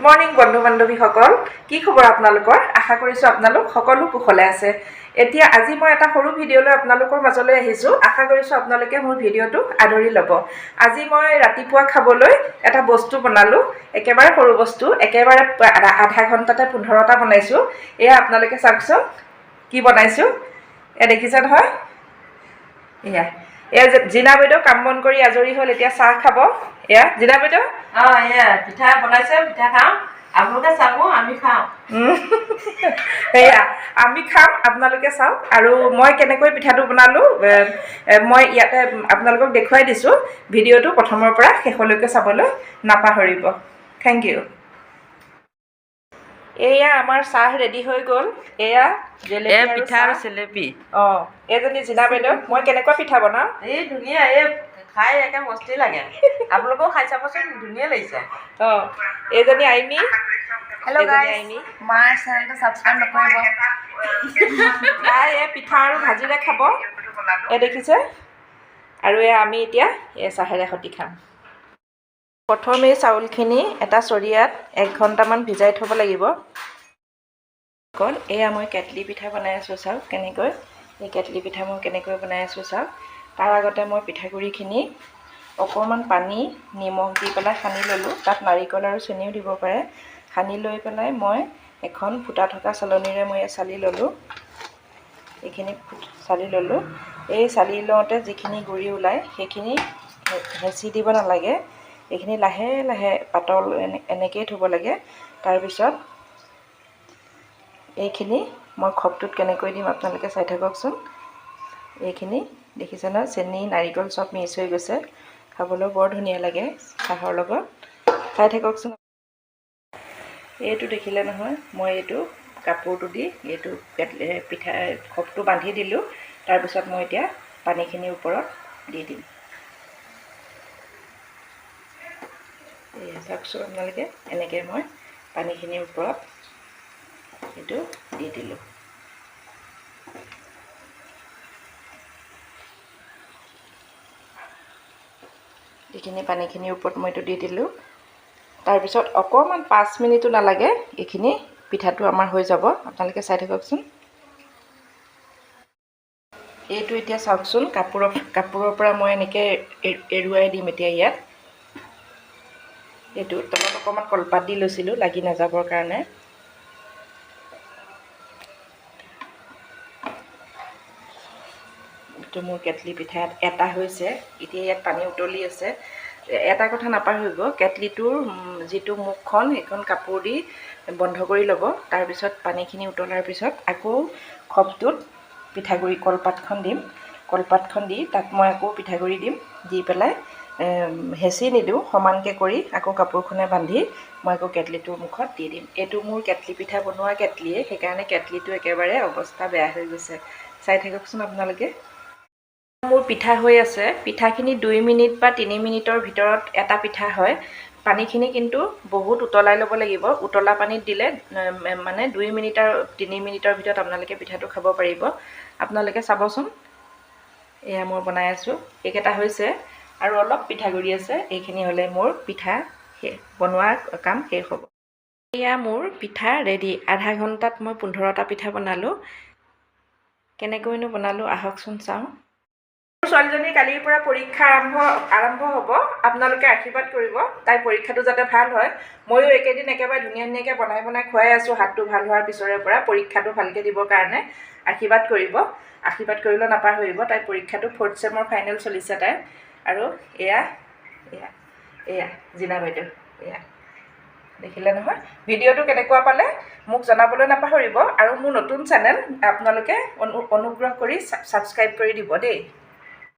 Morning বন্ধু বান্ধৱীসকল, কি খবৰ আপোনালোকৰ? আশা কৰিছোঁ আপোনালোক সকলো কুশলে আছে। এতিয়া আজি মই এটা সৰু ভিডিঅ'লৈ আপোনালোকৰ মাজলৈ আহিছোঁ। আশা কৰিছোঁ আপোনালোকে মোৰ ভিডিঅ'টো আদৰি ল'ব। আজি মই ৰাতিপুৱা খাবলৈ এটা বস্তু বনালোঁ, একেবাৰে সৰু বস্তু, একেবাৰে আধা ঘণ্টাতে 15টা বনাইছোঁ। এয়া আপোনালোকে চাওকচোন কি বনাইছোঁ। এয়া দেখিছে নহয়? এয়া জিনা বাইদেউ কাম বন কৰি আজৰি হ'ল, এতিয়া চাহ খাব। এয়া জিনা বাইদেউ এয়া পিঠা বনাইছে, পিঠা খাওঁ। আপোনালোকে চাব, আমি খাওঁ। সেয়া আমি খাম, আপোনালোকে চাওক। আৰু মই কেনেকৈ পিঠাটো বনালোঁ মই ইয়াতে আপোনালোকক দেখুৱাই দিছোঁ। ভিডিঅ'টো প্ৰথমৰ পৰা শেষলৈকে চাবলৈ নাপাহৰিব। Thank you. এয়া আমাৰ চাহ ৰেডি হৈ গ'ল। এয়া জেলেপি পিঠা আৰু চেলেপি। এইজনী জিনা বাইদেউ। মই কেনেকুৱা পিঠা বনাওঁ? এই ধুনীয়া, খাই একে মস্তি লাগে। আপোনালোকেও খাই চাবচোন, ধুনীয়া লাগিছে। এইজনী আইমি। হেল্ল' গাইজ, মাৰ চেনেলটো ছাবস্ক্ৰাইব নকৰিব। তাই এই পিঠা আৰু ভাজিৰে খাব, দেখিছে। আৰু আমি এতিয়া চাহেৰে সৈতে খাম। প্ৰথমে চাউলখিনি এটা চৰিয়াত 1 ঘণ্টামান ভিজাই থ'ব লাগিব। এয়া মই কেটলি পিঠা বনাই আছোঁ, চাওক কেনেকৈ। এই কেটলি পিঠা মই কেনেকৈ বনাই আছোঁ চাওক। তাৰ আগতে মই পিঠাগুড়িখিনি অকণমান পানী নিমখ দি পেলাই সানি ল'লোঁ। তাত নাৰিকল আৰু চেনিও দিব পাৰে। সানি লৈ পেলাই মই এখন ফুটা থকা চালনীৰে মই চালি ল'লোঁ। এইখিনি চালি ল'লোঁ। এই চালি লওঁতে যিখিনি গুড়ি ওলায় সেইখিনি হেঁচি দিব নালাগে। এইখিনি লাহে লাহে পাতল এনেকৈয়ে থ'ব লাগে। তাৰপিছত এইখিনি মই খপটোত কেনেকৈ দিম আপোনালোকে চাই থাককচোন। এইখিনি দেখিছে নহয়, চেনি নাৰিকল চব মিক্স হৈ গৈছে। খাবলৈ বৰ ধুনীয়া লাগে চাহৰ লগত। চাই থাককচোন। এইটো দেখিলে নহয়, মই এইটো কাপোৰটো দি এইটো পিঠা খপটো বান্ধি দিলোঁ। তাৰপিছত মই এতিয়া পানীখিনিৰ ওপৰত দি দিম। চাওকচোন আপোনালোকে, এনেকৈ মই পানীখিনিৰ ওপৰত এইটো দি দিলোঁ। এইখিনি পানীখিনিৰ ওপৰত মই এইটো দি দিলোঁ। তাৰপিছত অকণমান 5 মিনিটো নালাগে, এইখিনি পিঠাটো আমাৰ হৈ যাব। আপোনালোকে চাই থাককচোন। এইটো এতিয়া চাওকচোন, কাপোৰৰ পৰা মই এনেকৈ এৰুৱাই দিম এতিয়া ইয়াত। এইটো তলত অকণমান কলপাত দি লৈছিলোঁ লাগি নাযাবৰ কাৰণে। এইটো মোৰ কেটলি পিঠা এটা হৈছে। এতিয়া ইয়াত পানী উতলি আছে। এটা কথা নাপাহৰিব, কেটলিটোৰ যিটো মুখখন সেইখন কাপোৰ দি বন্ধ কৰি ল'ব। তাৰপিছত পানীখিনি উতলাৰ পিছত আকৌ খপটোত পিঠাগুড়ি কলপাতখন দিম। কলপাতখন দি তাত মই আকৌ পিঠাগুড়ি দিম। দি পেলাই হেঁচি নিদিওঁ, সমানকৈ কৰি আকৌ কাপোৰখনে বান্ধি মই আকৌ কেটলিটোৰ মুখত দি দিম। এইটো মোৰ কেটলি পিঠা বনোৱা কেটলিয়ে, সেইকাৰণে কেটলিটো একেবাৰে অৱস্থা বেয়া হৈ গৈছে। চাই থাককচোন আপোনালোকে। মোৰ পিঠা হৈ আছে। পিঠাখিনি 2 মিনিট বা 3 মিনিটৰ ভিতৰত এটা পিঠা হয়। পানীখিনি কিন্তু বহুত উতলাই ল'ব লাগিব। উতলা পানীত দিলে মানে 2 মিনিট আৰু 3 মিনিটৰ ভিতৰত আপোনালোকে পিঠাটো খাব পাৰিব। আপোনালোকে চাবচোন। এয়া মই বনাই আছোঁ। এইকেইটা হৈছে আৰু অলপ পিঠাগুড়ি আছে। এইখিনি হ'লে মোৰ পিঠা বনোৱাৰ কাম শেষ হ'ব। এয়া মোৰ পিঠা ৰেডি। আধা ঘণ্টাত মই 15টা পিঠা বনালোঁ। কেনেকৈনো বনালোঁ আহকচোন চাওঁ। ছোৱালীজনীৰ কালিৰ পৰা পৰীক্ষা আৰম্ভ হ'ব। আপোনালোকে আশীৰ্বাদ কৰিব, তাইৰ পৰীক্ষাটো যাতে ভাল হয়। ময়ো একেদিন একেবাৰে ধুনীয়াকৈ বনাই খুৱাই আছোঁ। হাতটো ভাল হোৱাৰ পিছৰে পৰা পৰীক্ষাটো ভালকৈ দিবৰ কাৰণে আশীৰ্বাদ কৰিব। আশীৰ্বাদ কৰিবলৈ নাপাহৰিব। তাইৰ পৰীক্ষাটো 4th চেমৰ ফাইনেল চলিছে তাইৰ। আৰু এয়া জিনা বাইদেউ। এয়া দেখিলে নহয়। ভিডিঅ'টো কেনেকুৱা পালে মোক জনাবলৈ নাপাহৰিব। আৰু মোৰ নতুন চেনেল আপোনালোকে অনুগ্ৰহ কৰি ছাবস্ক্ৰাইব কৰি দিব দেই।